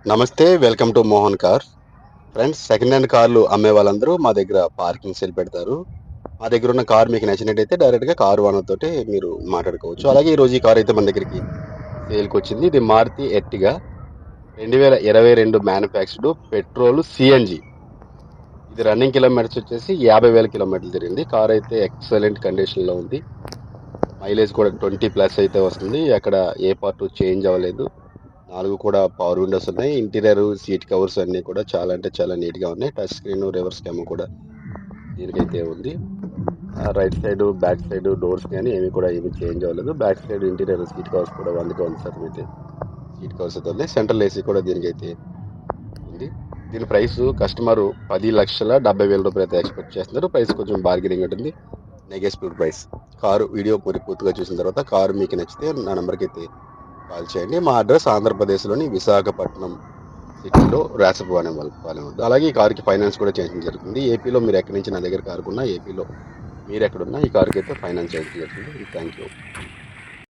నమస్తే. Welcome to Mohan car. Friends, second hand కార్లు అమ్మే వాళ్ళందరూ మా దగ్గర పార్కింగ్ సేల్ పెడతారు. మా దగ్గర ఉన్న కార్ మీకు నచ్చినట్టయితే డైరెక్ట్‌గా కార్ ఓనర్ తోటి మీరు మాట్లాడుకోవచ్చు. అలాగే ఈరోజు ఈ కార్ అయితే మన దగ్గరికి సేల్‌కొచ్చింది. ఇది Maruti Ertiga 2022 manufactured petrol CNG. ఇది రన్నింగ్ కిలోమీటర్స్ వచ్చేసి 50,000 కిలోమీటర్లు తిరిగింది. కార్ అయితే ఎక్సలెంట్ కండిషన్‌లో ఉంది. మైలేజ్ కూడా 20 ప్లస్ అయితే వస్తుంది. ఎక్కడ ఏ పార్ట్ చేంజ్ అవ్వలేదు. 4 కూడా పవర్ విండోస్ ఉన్నాయి. ఇంటీరియర్ సీట్ కవర్స్ అన్నీ కూడా చాలా అంటే చాలా నీట్‌గా ఉన్నాయి. టచ్ స్క్రీన్, రివర్స్ కెమెరా కూడా దీనికైతే ఉంది. Right side, back side doors గానీ ఏమి చేంజ్ అవ్వలేదు. Back side interior seat covers కూడా 100% అయితే సీట్ కవర్స్ అయితే ఉన్నాయి. సెంట్రల్ ఏసీ కూడా దీనికైతే ఉంది. దీని ప్రైస్ కస్టమర్ 10,70,000 అయితే ఎక్స్పెక్ట్ చేస్తున్నారు. ప్రైస్ కొంచెం బార్గెనింగ్ ఉంటుంది. Negotiable price. కారు వీడియో పూర్తిగా చూసిన తర్వాత కారు మీకు నచ్చితే నా నెంబర్‌కి అయితే కాల్ చేయండి. మా అడ్రస్ ఆంధ్రప్రదేశ్‌లోని విశాఖపట్నం సిటీలో రాసపుపాలెం వద్ద. అలాగే ఈ కార్‌కి ఫైనాన్స్ కూడా చేయించడం జరుగుతుంది. ఏపీలో మీరు ఎక్కడి నుంచి నా దగ్గర కారు కొన్నా, ఏపీలో మీరెక్కడున్నా ఈ కార్‌కైతే ఫైనాన్స్ చేయించడం జరుగుతుంది. Thank you.